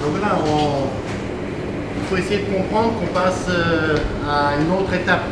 Donc là, il faut essayer de comprendre qu'on passe à une autre étape.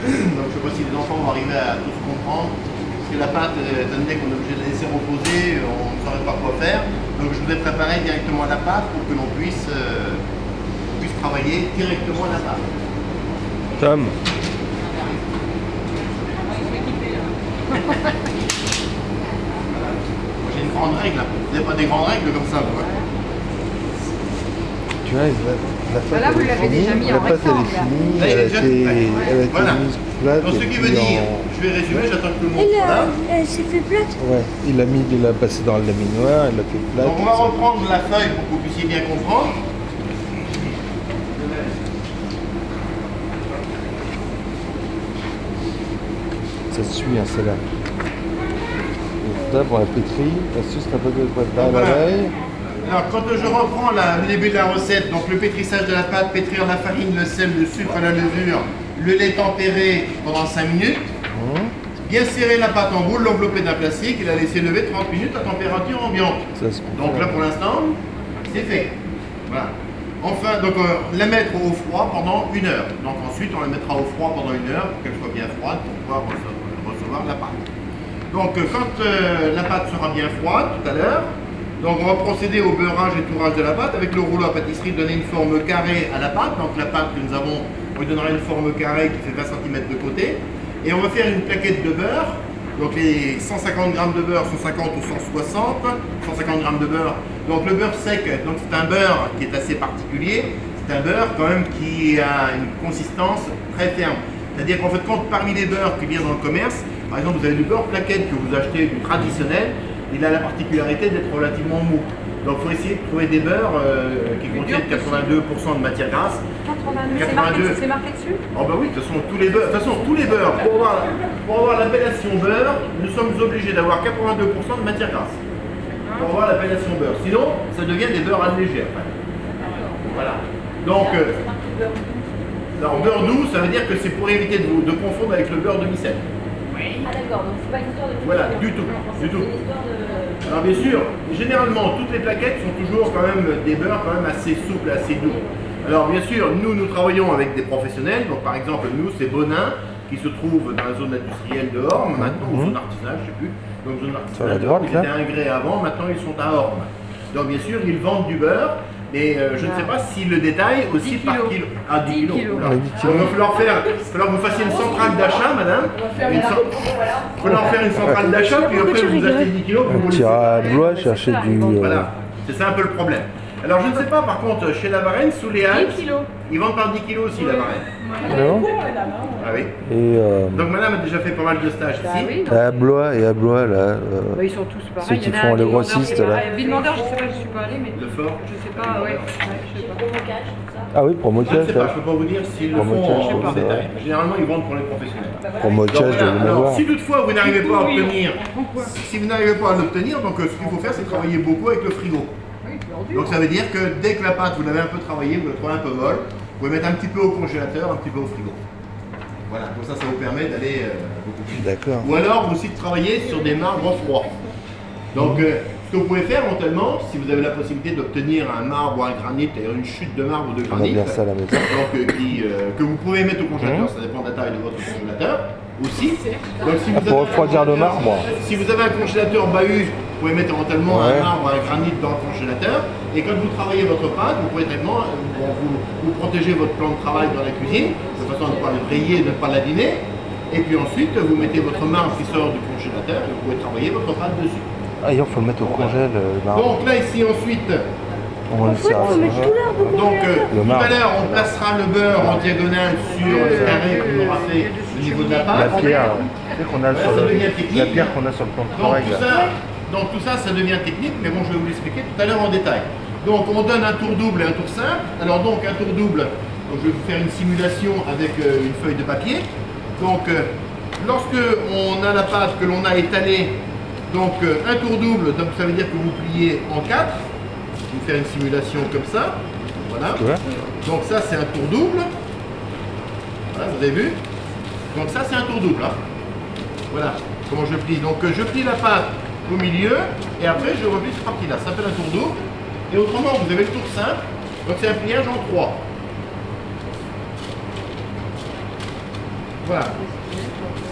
Donc je sais pas si les enfants vont arriver à tous comprendre. Parce que la pâte, étant donné qu'on est obligé de la laisser reposer, on ne saurait pas quoi faire. Donc je vous ai préparé directement la pâte pour que l'on puisse travailler directement la pâte. Tom. J'ai une grande règle. Vous n'avez pas des grandes règles comme ça, quoi. Tu vois, la pâte Là, vous l'avez déjà mis en rectangle. Elle a été Voilà. mise plate. Donc ce qui veut dire, je vais résumer, j'attends que tout le monde soit là. Elle s'est fait plate. Ouais, il l'a passé dans le laminoir, il l'a fait plate. Donc on va reprendre la feuille pour que vous puissiez bien comprendre. Ça se suit, hein, c'est là. Là, pour la pétrie, astuce, t'as pas de préparer la veille. Alors quand je reprends le début de la recette, donc le pétrissage de la pâte, pétrir la farine, le sel, le sucre, la levure, le lait tempéré pendant 5 minutes, bien serrer la pâte en boule, l'envelopper d'un plastique et la laisser lever 30 minutes à température ambiante. Donc là pour l'instant, c'est fait. Voilà. Enfin, donc la mettre au froid pendant 1 heure. Donc ensuite on la mettra au froid pendant 1 heure pour qu'elle soit bien froide pour pouvoir recevoir la pâte. Donc quand la pâte sera bien froide tout à l'heure, donc on va procéder au beurrage et tourrage de la pâte avec le rouleau à pâtisserie, donner une forme carrée à la pâte. Donc la pâte que nous avons, on lui donnera une forme carrée qui fait 20 cm de côté. Et on va faire une plaquette de beurre. Donc les 150 g de beurre, 150 ou 160, 150 g de beurre. Donc le beurre sec, donc c'est un beurre qui est assez particulier. C'est un beurre quand même qui a une consistance très ferme. C'est-à-dire qu'en fait, parmi les beurres qui viennent dans le commerce, par exemple, vous avez du beurre plaquette que vous achetez, du traditionnel, il a la particularité d'être relativement mou. Donc il faut essayer de trouver des beurres qui contiennent 82% de matière grasse. 82, c'est marqué dessus? Oh bah oui, de toute façon, tous les beurres, pour avoir l'appellation beurre, nous sommes obligés d'avoir 82% de matière grasse. Pour avoir l'appellation beurre. Sinon, ça devient des beurres allégés après. Voilà. Donc, alors beurre doux, ça veut dire que c'est pour éviter de confondre avec le beurre de micelle. Ah d'accord, donc c'est pas une histoire de... Voilà, du tout. C'est une histoire de... Alors bien sûr, généralement, toutes les plaquettes sont toujours quand même des beurres quand même assez souples, assez doux. Alors bien sûr, nous travaillons avec des professionnels. Donc par exemple, nous, c'est Bonin, qui se trouve dans la zone industrielle de Orme, maintenant, ou zone artisanale, je ne sais plus. Donc zone artisanale de Orme, ils étaient à Ingré avant, maintenant ils sont à Orme. Donc bien sûr, ils vendent du beurre. Et je ne sais pas si le détail aussi par kilo. Ah, 10 kilos. Il va falloir que vous fassiez une centrale d'achat, madame. Il va falloir faire une centrale d'achat, puis après vous achetez 10 kilos. Tu iras à Blois chercher du... Voilà, c'est ça un peu le problème. Alors je ne sais pas, par contre, chez la Varenne, sous les Halles, ils vendent par 10 kilos aussi la Varenne. Non. Ah oui. Et donc madame a déjà fait pas mal de stages ici. à Blois, là. Ils sont tous pareils. Ceux qui font les grossistes là. Villemandeur, je sais pas, je suis pas allée, mais... Le fort. Je sais pas, ouais. Je sais pas. Promocage, tout ça. Ah oui, Je ne promocage. sais pas, je ne peux pas vous dire s'ils le font en détail. Généralement, ils vendent pour les professionnels. Promocage, Donc, de alors, si toutefois vous n'arrivez pas à obtenir, si vous n'arrivez pas à l'obtenir, donc ce qu'il faut faire, c'est travailler beaucoup avec le frigo. Donc ça veut dire que dès que la pâte, vous l'avez un peu travaillée, vous la trouvez un peu molle, vous pouvez mettre un petit peu au congélateur, un petit peu au frigo. Voilà, comme ça vous permet d'aller beaucoup plus. D'accord. Ou alors aussi de travailler sur des marbres froids. Donc ce que vous pouvez faire éventuellement, si vous avez la possibilité d'obtenir un marbre ou un granit, c'est-à-dire une chute de marbre ou de On a granit, bien ça à la maison. donc, que vous pouvez mettre au congélateur, ça dépend de la taille de votre congélateur aussi. Donc, si vous Pour avez refroidir le marbre. Si vous avez un congélateur bahut, vous pouvez mettre éventuellement un marbre, un granit dans le congélateur. Et quand vous travaillez votre pâte, vous pouvez également vous protéger votre plan de travail dans la cuisine, de façon à ne pas le rayer, de ne pas l'abîmer. Et puis ensuite, vous mettez votre marbre qui sort du congélateur et vous pouvez travailler votre pâte dessus. Ah, il faut le mettre au congèle, le marbre. Donc là, ici, ensuite, On va le faire. donc tout à l'heure, on placera le beurre en diagonale sur le carré qu'on aura fait au niveau de la pâte. La pierre, tu sais qu'on a sur la pierre qu'on a sur le plan de travail. Donc tout ça, ça devient technique, mais bon, je vais vous l'expliquer tout à l'heure en détail. Donc on donne un tour double et un tour simple. Alors donc un tour double, donc je vais vous faire une simulation avec une feuille de papier. Donc lorsque on a la pâte que l'on a étalée, donc un tour double, donc ça veut dire que vous pliez en 4. Je vais vous faire une simulation comme ça. Voilà. Donc ça c'est un tour double. Voilà, vous avez vu. Donc ça c'est un tour double. Hein. Voilà comment je plie. Donc je plie la pâte au milieu et après je replie cette partie là. Ça s'appelle un tour double. Et autrement, vous avez le tour simple, donc c'est un pliage en 3. Voilà.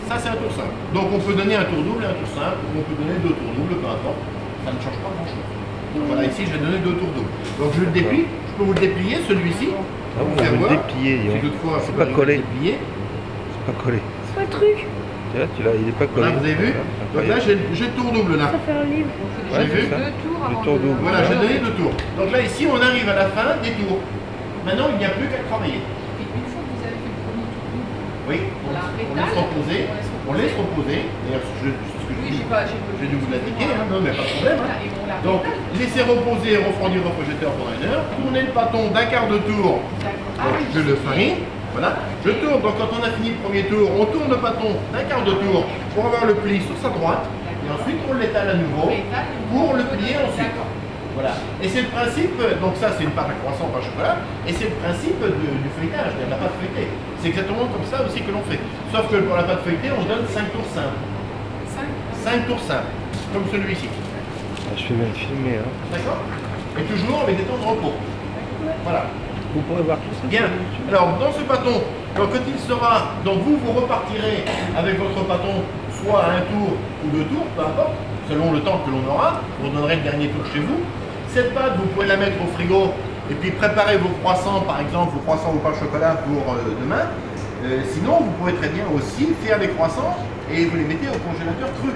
Ça, c'est un tour simple. Donc, on peut donner un tour double et un tour simple, ou on peut donner 2 tours doubles, peu importe. Ça ne change pas grand-chose. Donc, voilà, ici, je vais donner 2 tours doubles. Donc, je le déplie. Je peux vous le déplier, celui-ci. Ah, vous pouvez le déplier, Si toutefois, c'est je pas peux collé. le déplier. C'est pas collé. C'est pas le truc. Tu l'as, il est pas collé. Voilà, vous avez vu? Donc là, j'ai le tour double, là. Ça fait un livre. Ouais, vu? c'est ça. 2 tours Le avant tour de- double. Voilà, j'ai donné 2 tours. Donc là, ici, on arrive à la fin des tours. Maintenant, il n'y a plus qu'à travailler. Et une fois que vous avez fait le premier tour, Oui, Voilà, on laisse rétale. reposer. On laisse reposer. D'ailleurs, c'est ce que je oui, dis. J'ai dû vous l'indiquer, hein, non, mais pas de problème. Voilà, et on la Donc, rétale. laissez reposer, refroidir le projecteur pendant 1 heure. Tournez le bâton d'un quart de tour. D'accord. Ah Donc, oui. je le farine. Voilà. Je tourne. Donc, quand on a fini le premier tour, on tourne le bâton d'un quart de tour pour avoir le pli sur sa droite. Et ensuite, on l'étale à nouveau pour le plier ensuite. D'accord. Voilà. Et c'est le principe, donc ça c'est une pâte à croissant par chocolat, et c'est le principe du feuilletage, de la pâte feuilletée. C'est exactement comme ça aussi que l'on fait. Sauf que pour la pâte feuilletée, on donne 5 tours simples. 5 tours simples, comme celui-ci. Ah, je fais bien filmer. Hein. D'accord? Et toujours avec des temps de repos. Voilà. Vous pourrez voir tout ça. Bien. Alors, dans ce bâton, donc, quand il sera, donc vous repartirez avec votre bâton soit à 1 tour ou 2 tours, peu importe, selon le temps que l'on aura, vous donnerez le dernier tour chez vous. Cette pâte, vous pouvez la mettre au frigo et puis préparer vos croissants, par exemple, vos croissants au pain au chocolat pour demain. Sinon, vous pouvez très bien aussi faire des croissants et vous les mettez au congélateur cru.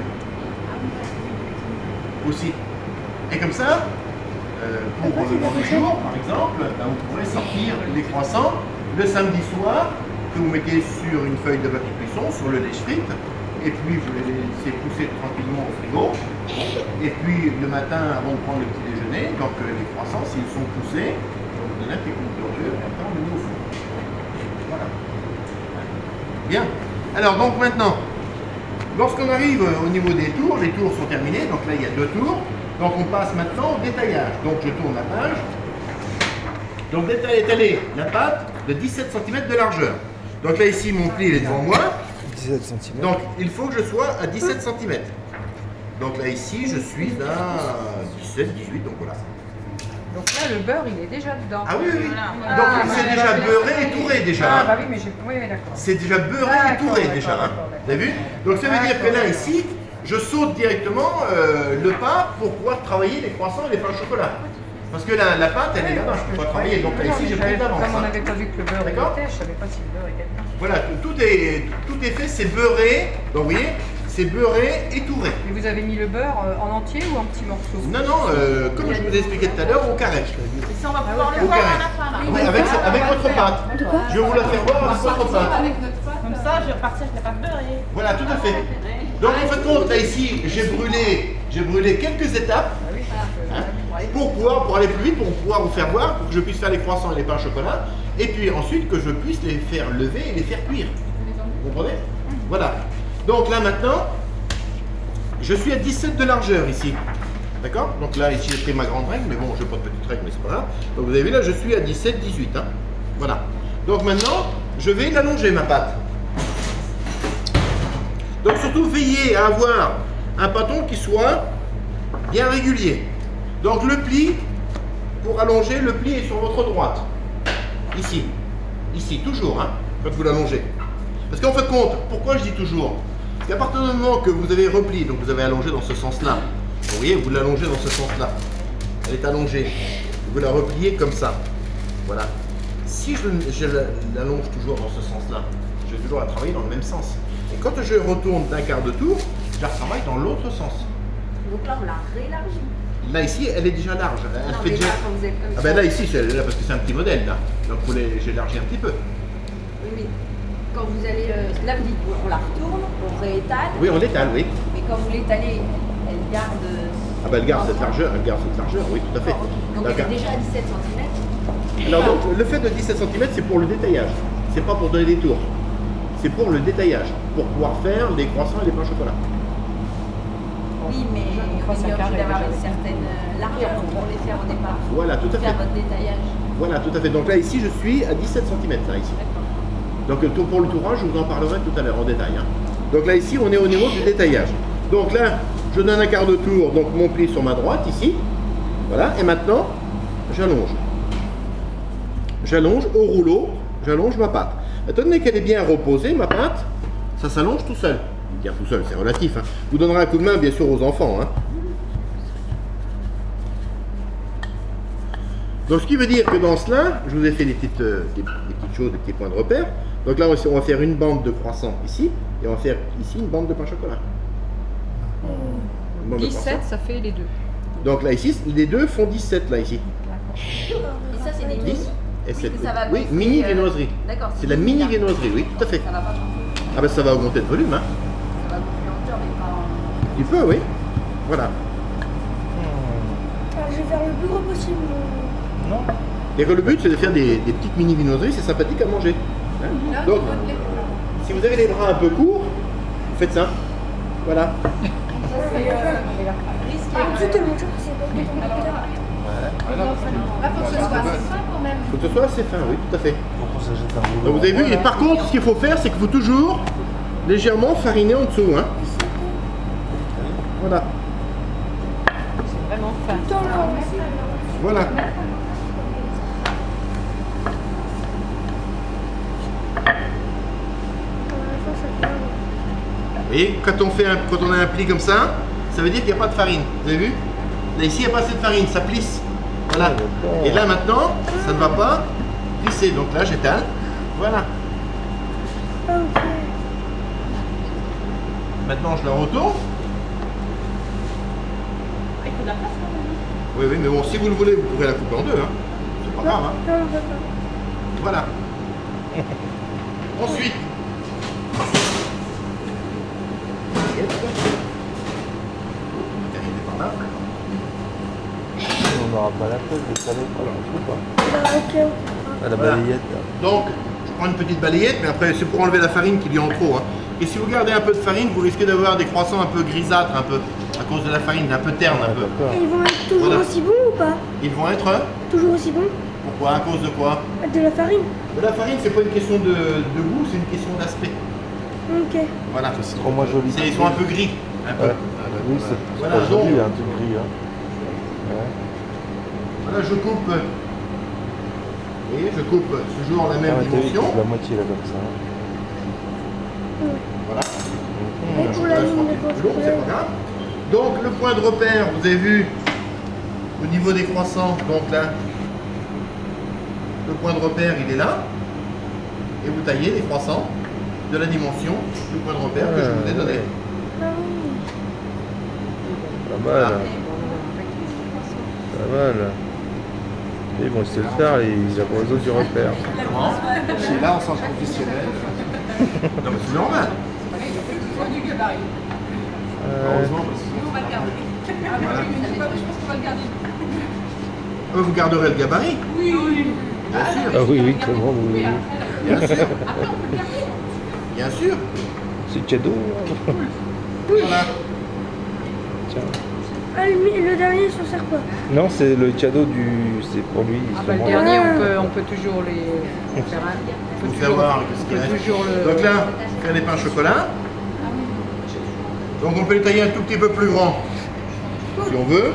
Aussi. Et comme ça, pour dans les jours, par exemple, ben, vous pourrez sortir les croissants le samedi soir que vous mettez sur une feuille de papier cuisson, sur le lèche-frite, et puis vous les laissez pousser tranquillement au frigo. Et puis le matin, avant de prendre le petit déjeuner, donc les croissants, s'ils sont poussés, on vous donne un petit coup de et après on les met au four. Voilà. Bien. Alors donc maintenant, lorsqu'on arrive au niveau des tours, les tours sont terminés, donc là il y a 2 tours. Donc on passe maintenant au détaillage. Donc je tourne la page. Donc étaler la pâte de 17 cm de largeur. Donc là ici mon pli il est devant moi. 17 cm. Donc il faut que je sois à 17 cm. Donc là ici je suis à 17, 18, donc voilà. Donc là, le beurre, il est déjà dedans. Ah oui, oui, oui. Voilà. Donc Ah, c'est bah, déjà je beurré laisse- et touré déjà. Ah hein. bah oui, mais j'ai... Oui, oui, d'accord. C'est déjà beurré et D'accord, touré d'accord, déjà. Hein. d'accord. Vous avez vu? Donc ça veut dire que là D'accord. ici, je saute directement le pain pour pouvoir travailler les croissants et les pains au chocolat. Parce que la pâte elle est là-bas, je peux pas travailler. Donc là ici j'ai pris d'avance. Comme on hein. n'avait pas vu que le beurre D'accord. était, je savais pas si le beurre était dedans. Voilà, tout est fait, c'est beurré. Donc vous voyez, c'est beurré et touré. Et vous avez mis le beurre en entier ou en petits morceaux? Non, non, comme je vous ai expliqué tout à l'heure, au carré. Et ça, on va pouvoir le Au voir carré. à la fin, là. Oui, avec votre pâte. Je vais vous la faire voir avec votre pâte. Comme ça, je vais repartir avec la pâte beurrée. Voilà, tout à fait. Donc en fait compte, là ici, j'ai brûlé quelques étapes hein, pour aller plus vite, pour pouvoir vous faire voir, pour que je puisse faire les croissants et les pains au chocolat, et puis ensuite que je puisse les faire lever et les faire cuire. Vous comprenez? Voilà. Donc là maintenant, je suis à 17 de largeur ici. D'accord? Donc là ici j'ai pris ma grande règle, mais bon, je n'ai pas de petite règle, mais c'est pas grave. Donc vous avez vu là, je suis à 17, 18. Hein. Voilà. Donc maintenant, je vais l'allonger ma pâte. Donc surtout veillez à avoir un bâton qui soit bien régulier. Donc le pli, pour allonger, le pli est sur votre droite. Ici. Ici, toujours, hein, quand vous l'allongez. Parce qu'en fait compte, pourquoi je dis toujours? Parce qu'à partir du moment que vous avez repli, donc vous avez allongé dans ce sens-là, vous voyez, vous l'allongez dans ce sens-là. Elle est allongée. Vous la repliez comme ça. Voilà. Si je l'allonge toujours dans ce sens-là, je vais toujours la travailler dans le même sens. Et quand je retourne d'un quart de tour, je la retravaille dans l'autre sens. Donc là, on l'a réélargi. Là ici, elle est déjà large. Elle Non, fait mais déjà... là, quand vous êtes comme Ah ça. ben là ici, c'est là parce que c'est un petit modèle là. Donc j'élargis un petit peu. Oui, mais quand vous allez. Là, vous dites, on la retourne, on réétale. Oui, on l'étale, oui. Mais quand vous l'étalez, elle garde. Ah ben elle garde cette largeur, oui, tout à fait. Donc elle D'accord. est déjà à 17 cm. Alors donc, le fait de 17 cm, c'est pour le détaillage. C'est pas pour donner des tours. C'est pour le détaillage, pour pouvoir faire les croissants et les pains au chocolat. Oui, mais il Croissant est obligé carré, d'avoir déjà. une certaine largeur pour les faire au départ. Voilà, tout à fait. Faire votre détaillage. Voilà, tout à fait. Donc là, ici, je suis à 17 cm, là, ici. Donc pour le tourage, je vous en parlerai tout à l'heure en détail. Hein. Donc là, ici, on est au niveau du détaillage. Donc là, je donne un quart de tour, donc mon pli sur ma droite, ici. Voilà, et maintenant, j'allonge. J'allonge au rouleau, j'allonge ma pâte. Étant donné qu'elle est bien reposée, ma pâte, ça s'allonge tout seul. Dire tout seul, c'est relatif. Hein. Vous donnerez un coup de main, bien sûr, aux enfants. Hein. Donc, ce qui veut dire que dans cela, je vous ai fait des petites choses, des petits points de repère. Donc là, on va faire une bande de croissant ici, et on va faire ici une bande de pain au chocolat. Une bande de 17, croissant. ça fait les deux. Donc là, ici, les deux font 17, là, ici. Et ça, c'est des 10 mini. et 7. Ça va Oui, gonfler, mini viennoiserie. D'accord. C'est la mini viennoiserie, oui, tout à fait. Ça va pas gonfler. Ah ben ça va augmenter le volume, hein. Ça va gonfler en hauteur, mais pas en... Tu peux, oui. Voilà. Alors, je vais faire le plus gros possible. Non. Et que le but, c'est de faire des petites mini viennoiseries, c'est sympathique à manger. Hein. Donc, si vous avez les bras un peu courts, faites ça. Voilà. En dessous de mon jour, c'est pas tout ton hauteur. Là, faut que ce soit assez fin quand même. Il faut que ce soit assez fin, oui, tout à fait. Pour qu'on s'achète un rouleau. Donc vous avez vu, et par contre, ce qu'il faut faire, c'est qu'il faut toujours légèrement fariner en dessous. Hein. Voilà. C'est vraiment fin. Dans le... Voilà. Vous voyez, quand on a un pli comme ça, ça veut dire qu'il n'y a pas de farine. Vous avez vu? Là, ici, il n'y a pas assez de farine, ça plisse. Voilà. Et là, maintenant, ça ne va pas plisser. Donc là, j'étale. Voilà. Maintenant, je la retourne. Il faut de la place quand même. Oui, oui, mais bon, si vous le voulez, vous pourrez la couper en deux. Hein. C'est pas grave. Hein. Non, on peut pas. Voilà. Ensuite. Terminer par là. On n'aura pas la place de saler. Ou pas. Ah, ok, ok. À la Voilà. balayette. Là. Donc, je prends une petite balayette, mais après, c'est pour enlever la farine qu'il y a en trop. Hein. Et si vous gardez un peu de farine, vous risquez d'avoir des croissants un peu grisâtres, un peu, à cause de la farine, un peu terne, un peu. D'accord. Et ils vont être toujours Voilà. aussi bons ou pas? Ils vont être. Toujours aussi bons? Pourquoi? À cause de quoi? De la farine? De la farine, c'est pas une question de goût, c'est une question d'aspect. Ok. Voilà. C'est trop moins joli. Ils sont un peu gris. Un peu. Ouais. Oui, c'est Voilà, pas joli, donc. un truc gris. Hein. Ouais. Voilà, je coupe. Vous voyez, je coupe toujours la même Ah, t'as vu, dimension. la moitié là comme ça. Voilà. Et pour la ligne de C'est lourd, c'est pas grave. Donc le point de repère, vous avez vu au niveau des croissants, donc là, le point de repère il est là, et vous taillez les croissants de la dimension du point de repère que je vous ai donné. Pas mal. Pas mal. Ils vont essayer de le faire, ils ont besoin du repère. Comment? C'est là, on sent professionnel. Non mais c'est normal. Heureusement, On va le garder. Voilà. Je pense qu'on va le garder. Vous garderez le gabarit. Oui, oui. Bien sûr. Ah oui, oui, comment oui. Bien sûr. Bien sûr. C'est cadeau. Voilà. Tiens. Ah, le dernier, il s'en sert quoi? Non, c'est le cadeau du. C'est pour lui. Ah bah, le justement. dernier, on peut toujours les faire un. Pour faire voir ce qu'il reste. Toujours le. Donc là, faire des pains au chocolat. Donc on peut les tailler un tout petit peu plus grand, si on veut.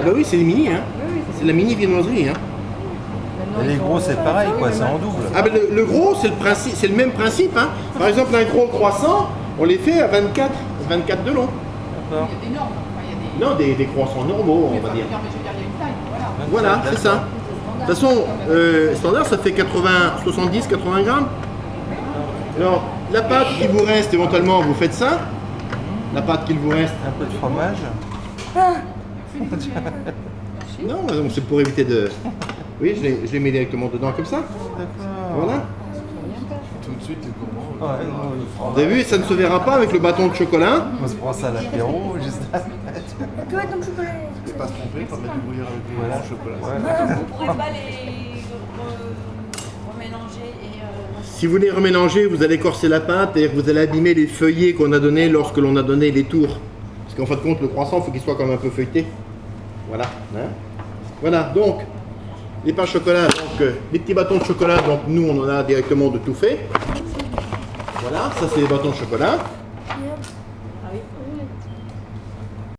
Ah bah oui, c'est les mini, hein. C'est la mini viennoiserie, hein. Maintenant, Et les ils sont- gros, c'est pareil, quoi, c'est en double. Ah bah le gros, c'est le principe, c'est le même principe, hein. Par exemple, un gros croissant, on les fait à 24 de long. D'accord. Il y a des normes. Enfin, il y a des... Non, des croissants normaux, on va dire. Non, mais je veux dire, il y a une taille. Voilà. Voilà, c'est ça. De toute façon, standard, ça fait 70-80 grammes. Alors, la pâte qui vous reste, éventuellement, vous faites ça. La pâte qu'il vous reste. Un peu de fromage. Ah, Non, c'est pour éviter de... Oui, je les mets directement dedans comme ça. D'accord. Voilà. Tout de suite, les gourmands. Ouais, non, il faut- Vous avez vu, ça ne se verra pas avec le bâton de chocolat. On se prend ça à l'apéro, juste à mettre. tu vois, donc chocolat. Pas se tromper, pas mettre du brouillard avec du voilà. chocolat. Vous ne pourrez pas les remélanger et... Si vous les remélanger, vous allez corser la pâte et vous allez abîmer les feuillets qu'on a donnés lorsque l'on a donné les tours. Parce qu'en fin de compte, le croissant, il faut qu'il soit quand même un peu feuilleté. Voilà. Hein. Voilà, donc, les pains au chocolat, donc, les petits bâtons de chocolat, donc nous, on en a directement de tout fait. Voilà, ça c'est les bâtons de chocolat.